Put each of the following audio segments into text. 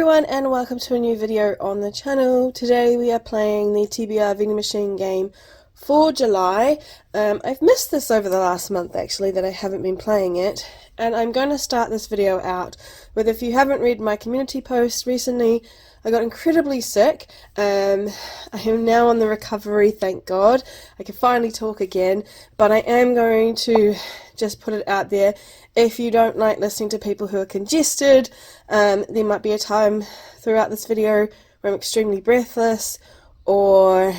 everyone, and welcome to a new video on the channel. Today we are playing the TBR Vending Machine game for July. I've missed this over the last month actually, that I haven't been playing it, and I'm going to start this video out with, if you haven't read my community post recently, I got incredibly sick. I am now on the recovery, thank God. I can finally talk again, but I am going to just put it out there. If you don't like listening to people who are congested, there might be a time throughout this video where I'm extremely breathless, or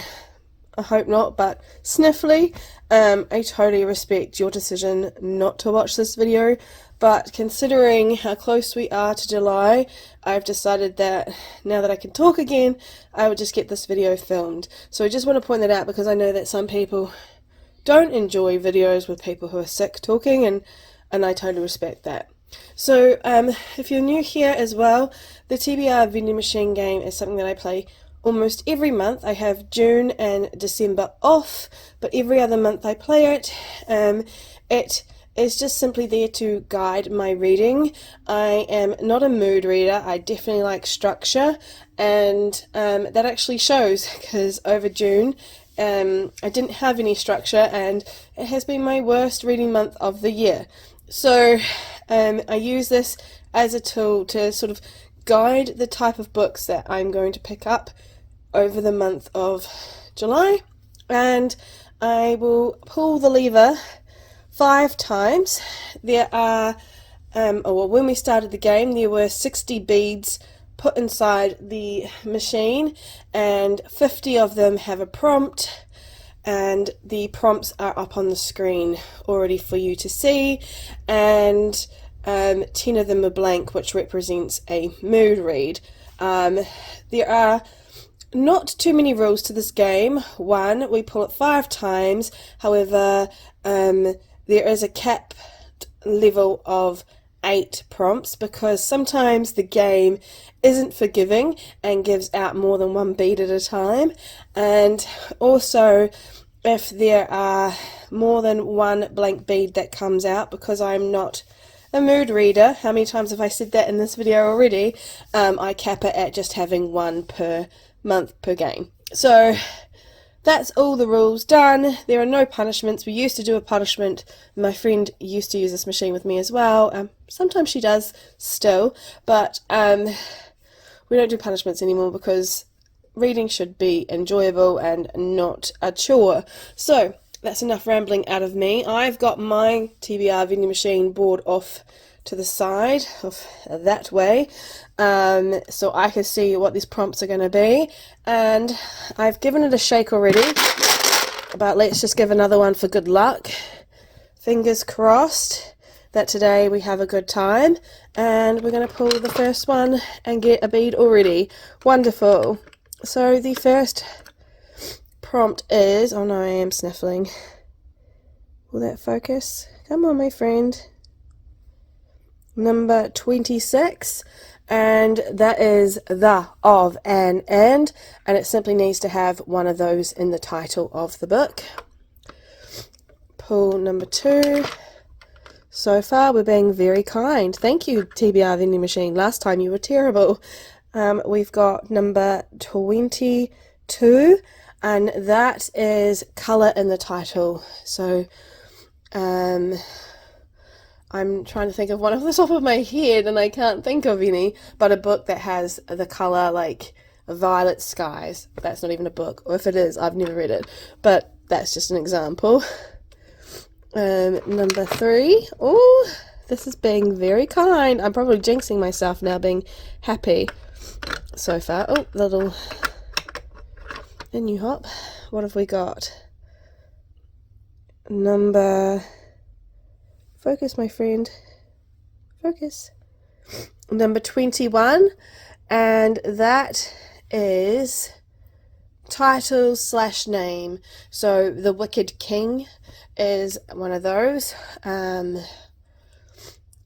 I hope not, but sniffly. I totally respect your decision not to watch this video, but considering how close we are to July, I've decided that now that I can talk again, I would just get this video filmed. So I just want to point that out, because I know that some people don't enjoy videos with people who are sick talking, and I totally respect that. So if you're new here as well, the TBR Vending Machine game is something that I play almost every month. I have June and December off, but every other month I play it. It is just simply there to guide my reading. I am not a mood reader. I definitely like structure, and that actually shows, because over June I didn't have any structure, and it has been my worst reading month of the year. So I use this as a tool to sort of guide the type of books that I'm going to pick up over the month of July, and I will pull the lever 5 times. There are, when we started the game, there were 60 beads put inside the machine, and 50 of them have a prompt, and the prompts are up on the screen already for you to see, and 10 of them are blank, which represents a mood read. There are not too many rules to this game. One, we pull it 5 times, however there is a capped level of 8 prompts, because sometimes the game isn't forgiving and gives out more than 1 bead at a time, and also if there are more than 1 blank bead that comes out, because I'm not a mood reader, how many times have I said that in this video already, I cap it at just having 1 per month per game. So that's all the rules done. There are no punishments. We used to do a punishment. My friend used to use this machine with me as well. Sometimes she does still, but we don't do punishments anymore, because reading should be enjoyable and not a chore. So that's enough rambling out of me. I've got my TBR vending machine board off to the side, off that way, so I can see what these prompts are going to be, and I've given it a shake already, but let's just give another one for good luck. Fingers crossed that today we have a good time, and we're going to pull the first one and get a bead already. Wonderful. So the first prompt is, oh no, I am sniffling. Will that focus? Come on, my friend. Number 26, and that is the, of, and, and it simply needs to have one of those in the title of the book. Pull number 2. So far we're being very kind. Thank you, TBR Vending Machine. Last time you were terrible. We've got number 22, and that is colour in the title. So I'm trying to think of one off the top of my head, and I can't think of any, but a book that has the colour like violet skies. That's not even a book, or if it is, I've never read it, but that's just an example. Number 3. Oh, this is being very kind. I'm probably jinxing myself now being happy so far. Oh, little new hop. What have we got? Focus, my friend. Focus. Number 21, and that is title / name. So the Wicked King is one of those. I'm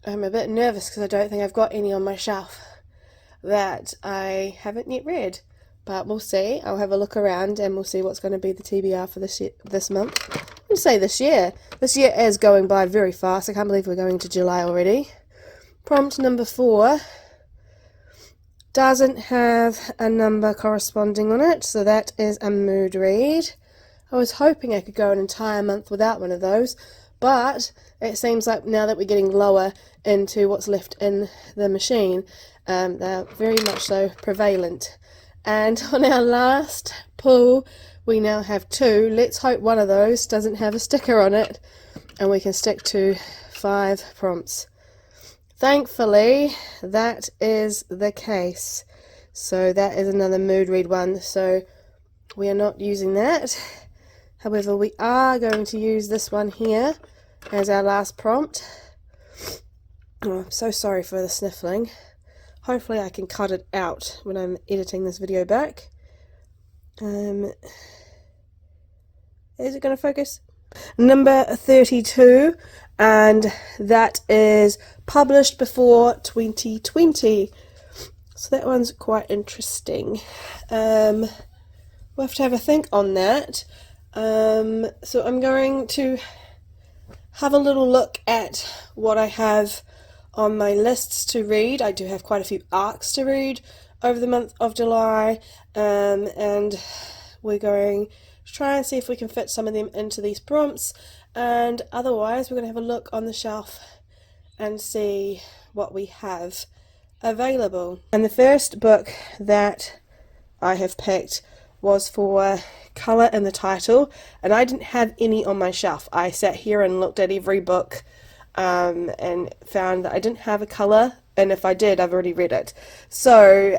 a bit nervous because I don't think I've got any on my shelf that I haven't yet read, but we'll see. I'll have a look around and we'll see what's going to be the TBR for this month. I would say this year. This year is going by very fast. I can't believe we're going to July already. Prompt number 4 doesn't have a number corresponding on it, so that is a mood read. I was hoping I could go an entire month without one of those, but it seems like now that we're getting lower into what's left in the machine, they're very much so prevalent. And on our last pull, we now have 2. Let's hope one of those doesn't have a sticker on it, and we can stick to 5 prompts. Thankfully, that is the case. So that is another mood read one, so we are not using that. However, we are going to use this one here as our last prompt. Oh, I'm so sorry for the sniffling. Hopefully I can cut it out when I'm editing this video back. Is it going to focus? Number 32, and that is published before 2020. So that one's quite interesting. We'll have to have a think on that. So I'm going to have a little look at what I have on my lists to read. I do have quite a few arcs to read over the month of July, and we're going to try and see if we can fit some of them into these prompts, and otherwise we're going to have a look on the shelf and see what we have available. And the first book that I have picked was for colour in the title, and I didn't have any on my shelf. I sat here and looked at every book and found that I didn't have a colour, and if I did, I've already read it. So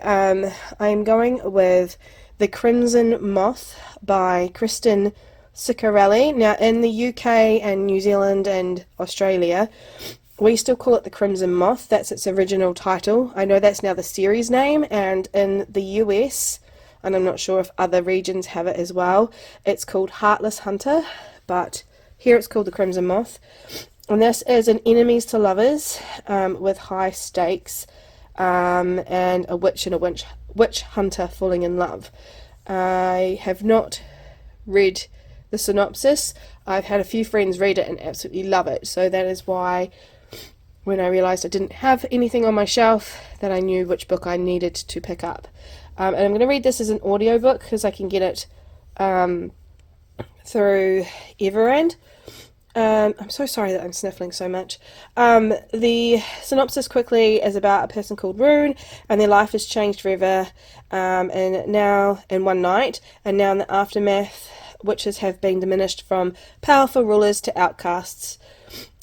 I'm going with The Crimson Moth by 𝓤𝓮. Now in the UK and New Zealand and Australia, we still call it The Crimson Moth. That's its original title. I know that's now the series name, and in the US, and I'm not sure if other regions have it as well, it's called Heartless Hunter, but here it's called The Crimson Moth. And this is an enemies to lovers with high stakes, and a witch and a witch hunter falling in love. I have not read the synopsis. I've had a few friends read it and absolutely love it, so that is why when I realised I didn't have anything on my shelf, that I knew which book I needed to pick up. And I'm going to read this as an audiobook because I can get it through Everend. I'm so sorry that I'm sniffling so much. The synopsis quickly is about a person called Rune, and their life has changed forever, and now in one night, and now in the aftermath, witches have been diminished from powerful rulers to outcasts.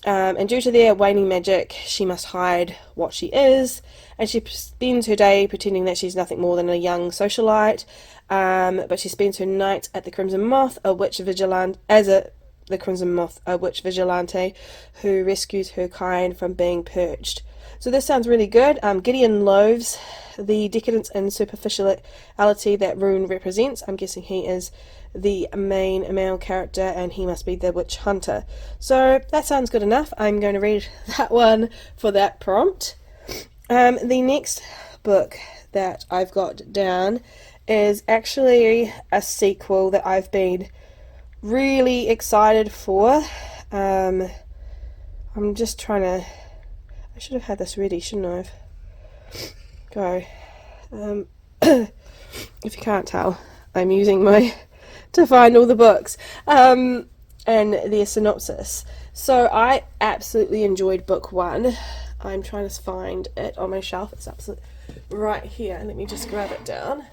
And due to their waning magic, she must hide what she is, and she spends her day pretending that she's nothing more than a young socialite, but she spends her night at the Crimson Moth, a witch vigilante, the Crimson Moth, a witch vigilante who rescues her kind from being purged. So this sounds really good. Gideon loathes the decadence and superficiality that Rune represents. I'm guessing he is the main male character, and he must be the witch hunter. So that sounds good enough. I'm going to read that one for that prompt. The next book that I've got down is actually a sequel that I've been really excited for. I'm just trying to... I should have had this ready, shouldn't I have? Go. If you can't tell, I'm using my... to find all the books and their synopsis. So I absolutely enjoyed book 1. I'm trying to find it on my shelf. It's absolutely right here. Let me just grab it down.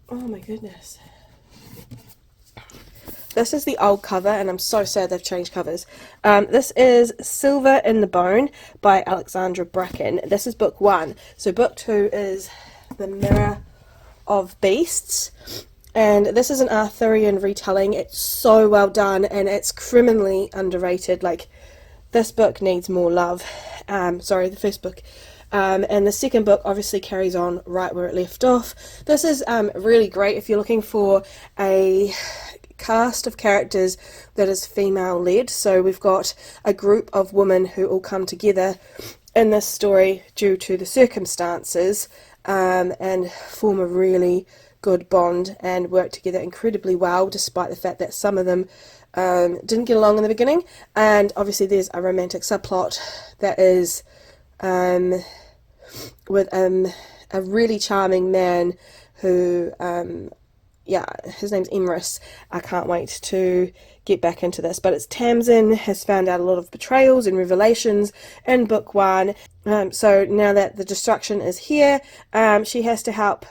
Oh my goodness. This is the old cover, and I'm so sad they've changed covers. This is Silver in the Bone by 𝓤𝓲𝓭. This is book 1. So book 2 is The Mirror of Beasts. And this is an Arthurian retelling. It's so well done, and it's criminally underrated. Like, this book needs more love. Sorry, the first book. And the second book obviously carries on right where it left off. This is really great if you're looking for a cast of characters that is female led. So we've got a group of women who all come together in this story due to the circumstances, and form a really good bond and work together incredibly well, despite the fact that some of them didn't get along in the beginning. And obviously there's a romantic subplot that is with a really charming man who, yeah, his name's 𝓬𝓲𝓬𝓬. I can't wait to get back into this. But it's Tamsin has found out a lot of betrayals and revelations in book 1. So now that the destruction is here, she has the help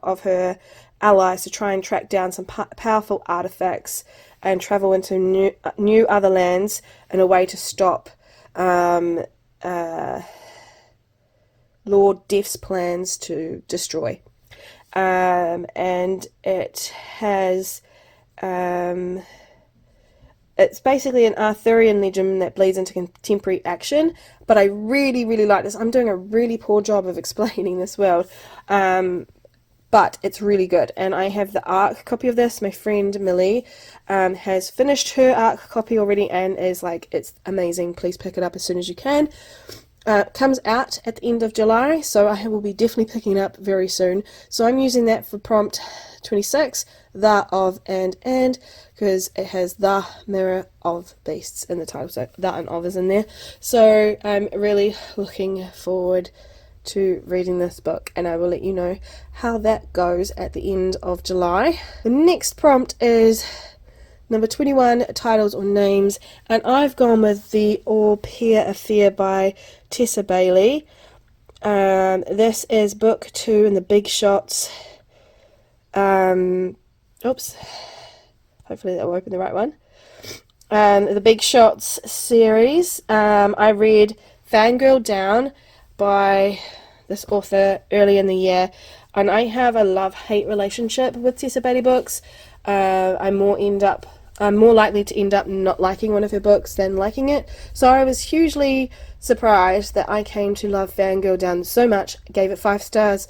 of her allies to try and track down some powerful artifacts and travel into new other lands in a way to stop Lord Death's plans to destroy. And it has it's basically an Arthurian legend that bleeds into contemporary action, but I really, really like this. I'm doing a really poor job of explaining this world, but it's really good. And I have the ARC copy of this. My friend Millie has finished her ARC copy already and is like, it's amazing. Please pick it up as soon as you can. Comes out at the end of July, so I will be definitely picking it up very soon. So I'm using that for prompt 26, the, of, and, because it has the mirror of beasts in the title, so the and of is in there. So I'm really looking forward to reading this book, and I will let you know how that goes at the end of July. The next prompt is number 21, titles or names, and I've gone with The Au Pair Affair by Tessa Bailey. This is book 2 in the Big Shots. Oops. Hopefully that will open the right one. The Big Shots series. I read Fangirl Down by this author early in the year, and I have a love-hate relationship with Tessa Bailey books. I'm more likely to end up not liking one of her books than liking it. So I was hugely surprised that I came to love Fangirl Down so much. I gave it 5 stars.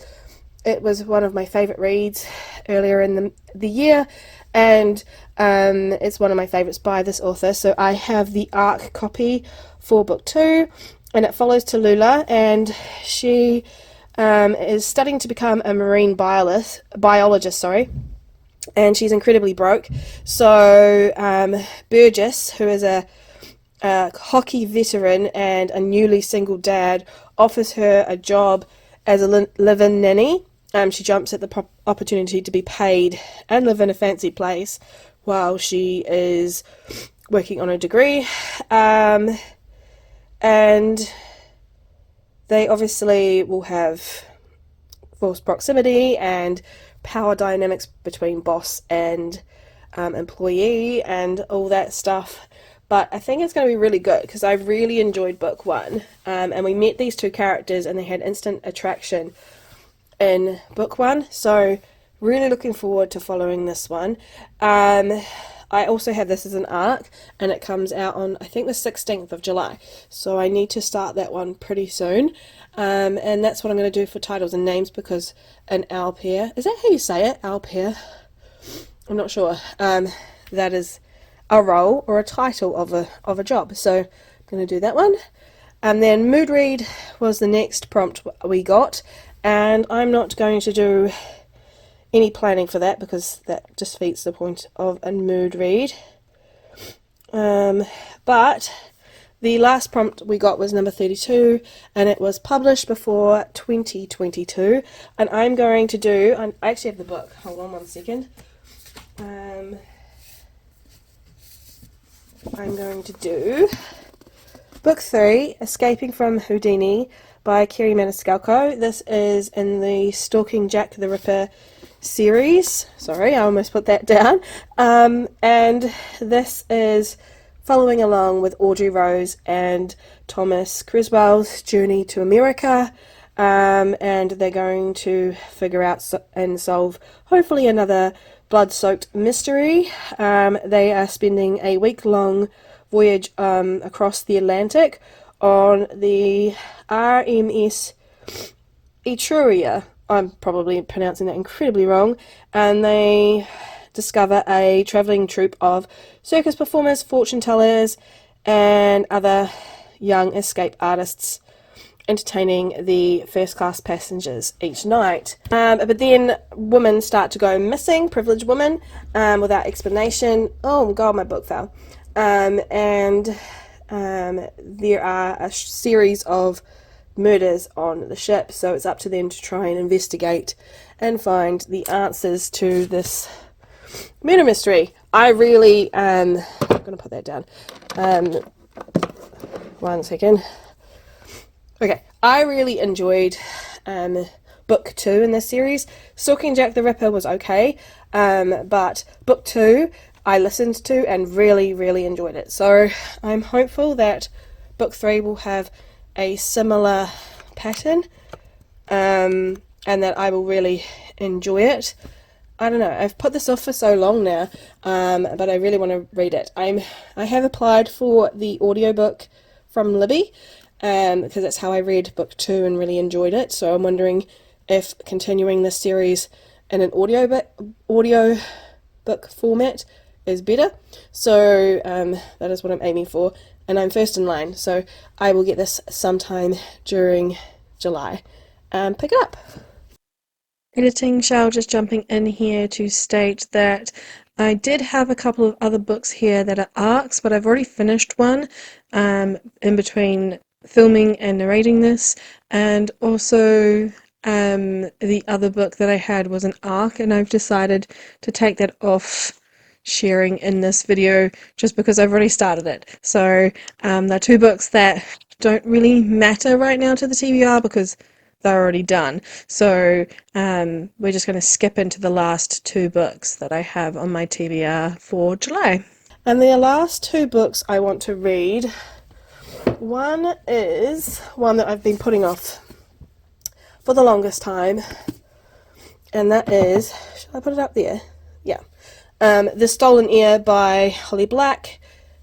It was one of my favourite reads earlier in the year, and it's one of my favourites by this author. So I have the ARC copy for book 2, and it follows Tallulah, and she is studying to become a marine biologist, and she's incredibly broke. So Burgess, who is a hockey veteran and a newly single dad, offers her a job as a live-in nanny. She jumps at the opportunity to be paid and live in a fancy place while she is working on her degree. And they obviously will have forced proximity and power dynamics between boss and employee and all that stuff. But I think it's going to be really good because I really enjoyed book 1. And we met these 2 characters and they had instant attraction in book 1. So really looking forward to following this one. I also have this as an ARC, and it comes out on, I think, the 16th of July. So I need to start that one pretty soon. And that's what I'm going to do for titles and names, because an au pair, is that how you say it? Au pair? I'm not sure. That is a role or a title of a job. So I'm going to do that one. And then mood read was the next prompt we got, and I'm not going to do any planning for that because that defeats the point of a mood read. But the last prompt we got was number 32, and it was published before 2022, and I'm going to do, I actually have the book, hold on one second. I'm going to do book 3, Escaping from Houdini by Kerri Maniscalco. This is in the Stalking Jack the Ripper series. Sorry, I almost put that down. And this is following along with Audrey Rose and Thomas Criswell's journey to America, and they're going to figure out and solve hopefully another blood-soaked mystery. They are spending a week-long voyage across the Atlantic on the RMS Etruria. I'm probably pronouncing that incredibly wrong, and they discover a travelling troupe of circus performers, fortune tellers, and other young escape artists entertaining the first-class passengers each night. But then women start to go missing, privileged women, without explanation. Oh god, my book fell. And there are a series of murders on the ship, so it's up to them to try and investigate and find the answers to this murder mystery. I really, I'm going to put that down. 1 second. Okay, I really enjoyed book 2 in this series. Stalking Jack the Ripper was okay, but book 2 I listened to and really, really enjoyed it. So I'm hopeful that book 3 will have a similar pattern, and that I will really enjoy it. I don't know, I've put this off for so long now, but I really want to read it. I have applied for the audiobook from Libby, because that's how I read book 2 and really enjoyed it. So I'm wondering if continuing this series in an audio book format is better. So that is what I'm aiming for, and I'm first in line, so I will get this sometime during July and pick it up. Editing Shell just jumping in here to state that I did have a couple of other books here that are arcs, but I've already finished one in between filming and narrating this, and also the other book that I had was an arc, and I've decided to take that off sharing in this video just because I've already started it. So they're 2 books that don't really matter right now to the TBR because they're already done. So we're just going to skip into the last 2 books that I have on my TBR for July. And the last 2 books I want to read, one is one that I've been putting off for the longest time, and that is, should I put it up there? Yeah. The Stolen Ear by Holly Black.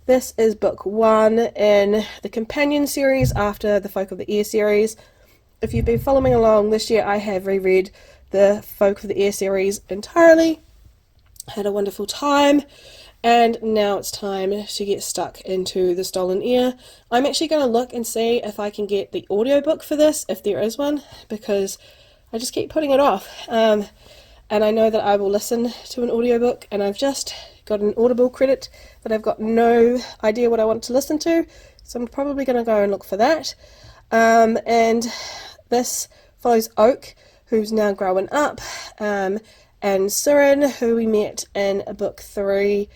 This is book 1 in the companion series after the Folk of the Air series. If you've been following along this year, I have reread the Folk of the Air series entirely. Had a wonderful time, and now it's time to get stuck into the Stolen Ear. I'm actually going to look and see if I can get the audiobook for this, if there is one, because I just keep putting it off. And I know that I will listen to an audiobook, and I've just got an Audible credit that I've got no idea what I want to listen to, so I'm probably going to go and look for that. And this follows Oak, who's now growing up, and 𝓬𝓮, who we met in book 3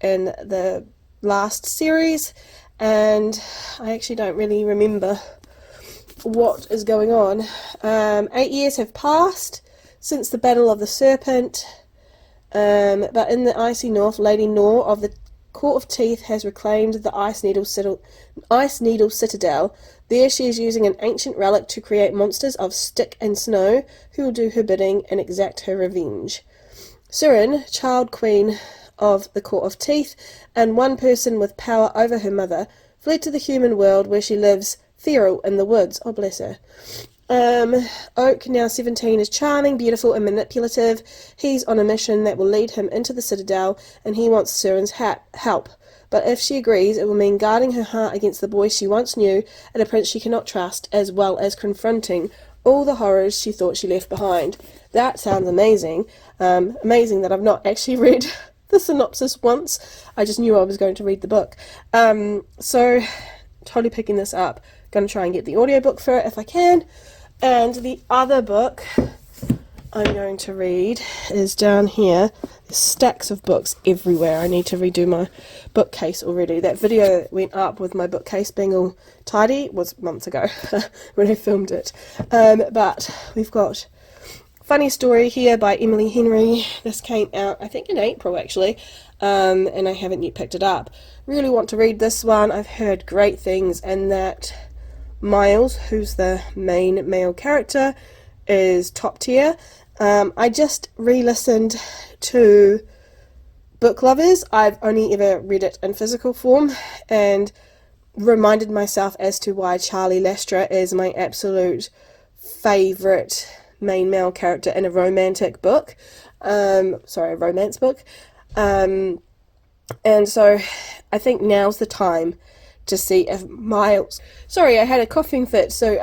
in the last series, and I actually don't really remember what is going on. 8 years have passed since the Battle of the Serpent, but in the icy north, Lady Nor of the Court of Teeth has reclaimed the Ice Needle Citadel. There she is using an ancient relic to create monsters of stick and snow who will do her bidding and exact her revenge. 𝓬𝓮, child queen of the Court of Teeth, and one person with power over her mother, fled to the human world where she lives feral in the woods. Oh, bless her. Oak, now 17, is charming, beautiful, and manipulative. He's on a mission that will lead him into the Citadel, and he wants 𝓬𝓮's help. But if she agrees, it will mean guarding her heart against the boy she once knew and a prince she cannot trust, as well as confronting all the horrors she thought she left behind. That sounds amazing. Amazing that I've not actually read the synopsis once. I just knew I was going to read the book. So, totally picking this up. Going to try and get the audiobook for it if I can. And the other book I'm going to read is down here. There's stacks of books everywhere. I need to redo my bookcase already. That video that went up with my bookcase being all tidy was months ago when I filmed it. But we've got Funny Story here by Emily Henry. This came out, I think, in April actually, and I haven't yet picked it up. Really want to read this one. I've heard great things, and that Miles, who's the main male character, is top tier. I just re-listened to Book Lovers. I've only ever read it in physical form, and reminded myself as to why Charlie Lastra is my absolute favourite main male character in a romantic book. A romance book. And so I think now's the time to see if Miles... Sorry, I had a coughing fit, so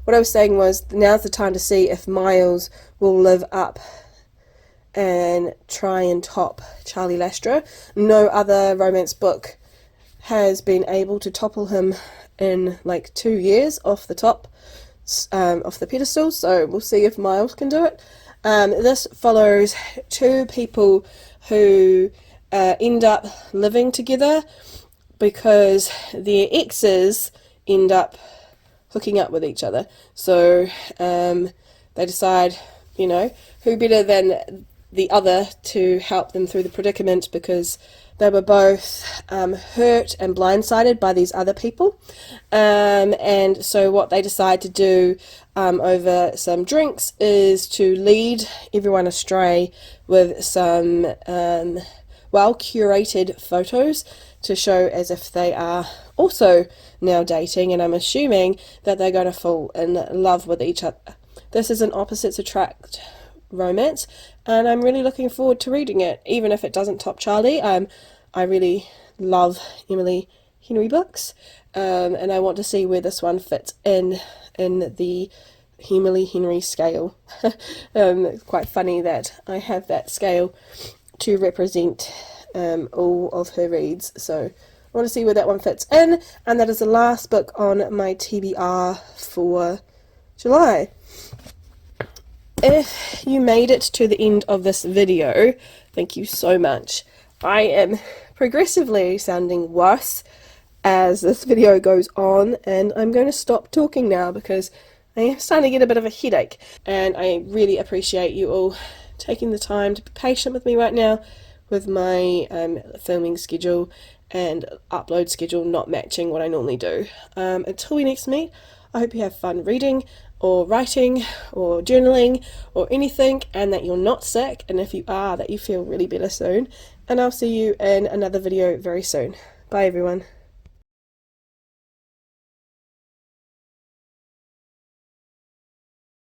what I was saying was now's the time to see if Miles will live up and try and top Charlie Lastra. No other romance book has been able to topple him in like 2 years off the top. off the pedestal, so we'll see if Miles can do it. This follows two people who end up living together because their exes end up hooking up with each other. So they decide, you know, who better than the other to help them through the predicament, because they were both hurt and blindsided by these other people. And so what they decide to do over some drinks is to lead everyone astray with some well-curated photos to show as if they are also now dating, and I'm assuming that they're going to fall in love with each other. This is an opposites attract romance, and I'm really looking forward to reading it, even if it doesn't top Charlie. I really love Emily Henry books, and I want to see where this one fits in the Emily Henry scale. It's quite funny that I have that scale to represent all of her reads, so I want to see where that one fits in. And that is the last book on my TBR for July. If you made it to the end of this video, thank you so much. I am progressively sounding worse as this video goes on, and I'm going to stop talking now because I am starting to get a bit of a headache, and I really appreciate you all taking the time to be patient with me right now with my filming schedule and upload schedule not matching what I normally do. Until we next meet, I hope you have fun reading or writing or journaling or anything, and that you're not sick, and if you are, that you feel really better soon. And I'll see you in another video very soon. Bye everyone.